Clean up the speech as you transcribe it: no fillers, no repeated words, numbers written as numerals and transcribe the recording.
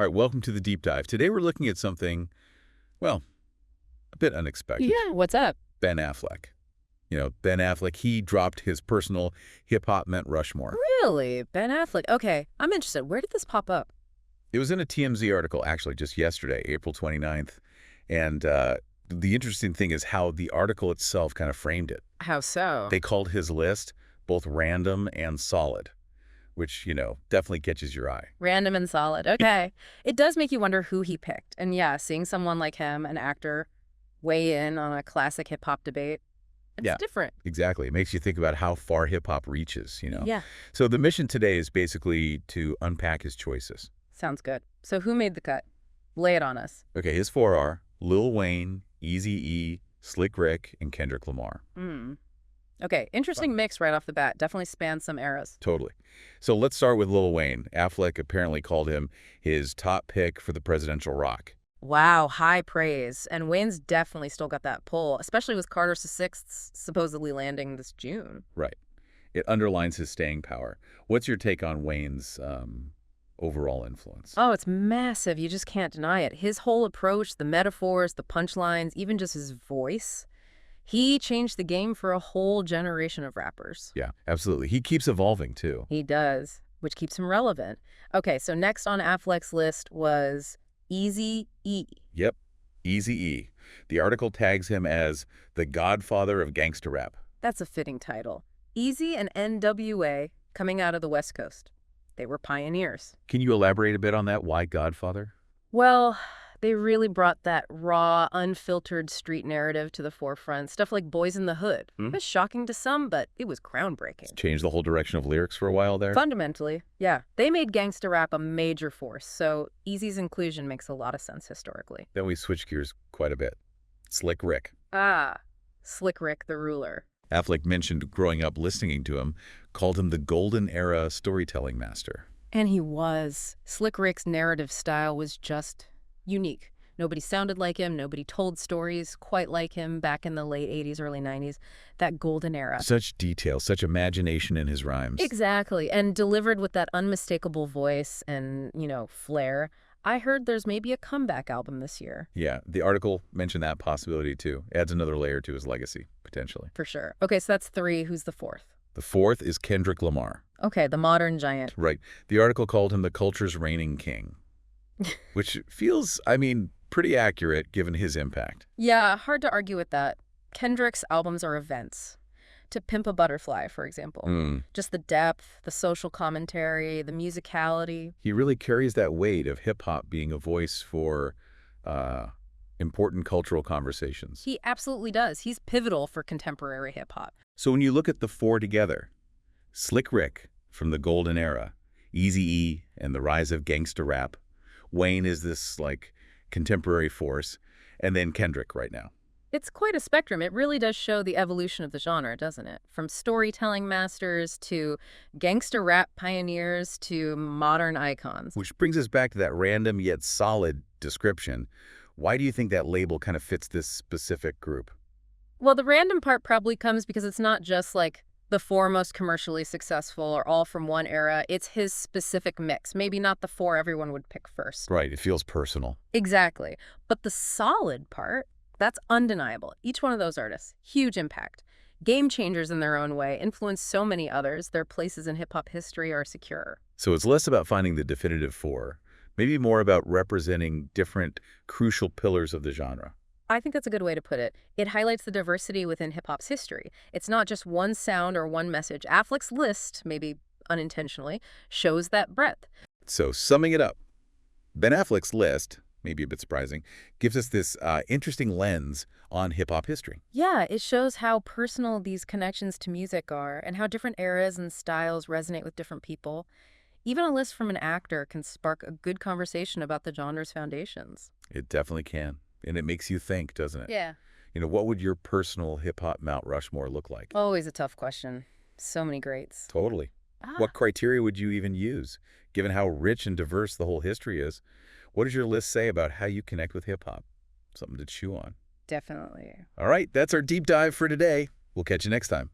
All right, welcome to the deep dive. Today we're looking at something, well, a bit unexpected. Yeah, what's up? Ben Affleck. Ben Affleck, he dropped his personal hip-hop Mount Rushmore. Really? Ben Affleck. Okay, I'm interested. Where did this pop up? It was in a TMZ article, actually, just yesterday, April 29th. And the interesting thing is how the article itself kind of framed it. How so? They called his list both random and solid, which, definitely catches your eye. Random and solid. Okay. It does make you wonder who he picked. And yeah, seeing someone like him, an actor, weigh in on a classic hip-hop debate, it's different. Exactly. It makes you think about how far hip-hop reaches, Yeah. So the mission today is basically to unpack his choices. Sounds good. So who made the cut? Lay it on us. Okay, his four are Lil Wayne, Eazy-E, Slick Rick, and Kendrick Lamar. Okay, interesting mix right off the bat. Definitely spans some eras. Totally. So let's start with Lil Wayne. Affleck apparently called him his top pick for the presidential rock. Wow, high praise. And Wayne's definitely still got that pull, especially with Carter VI's supposedly landing this June. Right. It underlines his staying power. What's your take on Wayne's overall influence? Oh, it's massive. You just can't deny it. His whole approach, the metaphors, the punchlines, even just his voice, he changed the game for a whole generation of rappers. Yeah, absolutely. He keeps evolving, too. He does, which keeps him relevant. Okay, so next on Affleck's list was Eazy-E. Yep, Eazy-E. The article tags him as the godfather of gangster rap. That's a fitting title. Eazy and N.W.A. coming out of the West Coast. They were pioneers. Can you elaborate a bit on that? Why godfather? Well, they really brought that raw, unfiltered street narrative to the forefront. Stuff like Boys in the Hood. It was shocking to some, but it was groundbreaking. Changed the whole direction of lyrics for a while there? Fundamentally, yeah. They made gangster rap a major force, so Eazy's inclusion makes a lot of sense historically. Then we switch gears quite a bit. Slick Rick. Ah, Slick Rick the Ruler. Affleck mentioned growing up listening to him, called him the golden era storytelling master. And he was. Slick Rick's narrative style was just unique. Nobody sounded like him. Nobody told stories quite like him back in the late 80s, early 90s. That golden era. Such detail, such imagination in his rhymes. Exactly. And delivered with that unmistakable voice and, flair. I heard there's maybe a comeback album this year. Yeah, the article mentioned that possibility too. Adds another layer to his legacy, potentially. For sure. Okay, so that's three. Who's the fourth? The fourth is Kendrick Lamar. Okay, the modern giant. Right. The article called him the culture's reigning king, which feels, pretty accurate given his impact. Yeah, hard to argue with that. Kendrick's albums are events. To Pimp a Butterfly, for example. Just the depth, the social commentary, the musicality. He really carries that weight of hip-hop being a voice for important cultural conversations. He absolutely does. He's pivotal for contemporary hip-hop. So when you look at the four together, Slick Rick from the golden era, Eazy-E and the rise of gangster rap, Wayne is this, contemporary force, and then Kendrick right now. It's quite a spectrum. It really does show the evolution of the genre, doesn't it? From storytelling masters to gangster rap pioneers to modern icons. Which brings us back to that random yet solid description. Why do you think that label kind of fits this specific group? Well, the random part probably comes because it's not just the four most commercially successful or all from one era. It's his specific mix. Maybe not the four everyone would pick first. Right. It feels personal. Exactly. But the solid part, that's undeniable. Each one of those artists, huge impact. Game changers in their own way, influence so many others. Their places in hip-hop history are secure. So it's less about finding the definitive four, maybe more about representing different crucial pillars of the genre. I think that's a good way to put it. It highlights the diversity within hip-hop's history. It's not just one sound or one message. Affleck's list, maybe unintentionally, shows that breadth. So summing it up, Ben Affleck's list, maybe a bit surprising, gives us this interesting lens on hip-hop history. Yeah, it shows how personal these connections to music are and how different eras and styles resonate with different people. Even a list from an actor can spark a good conversation about the genre's foundations. It definitely can. And it makes you think, doesn't it? Yeah. What would your personal hip-hop Mount Rushmore look like? Always a tough question. So many greats. Totally. What criteria would you even use? Given how rich and diverse the whole history is, what does your list say about how you connect with hip-hop? Something to chew on. Definitely. All right, that's our deep dive for today. We'll catch you next time.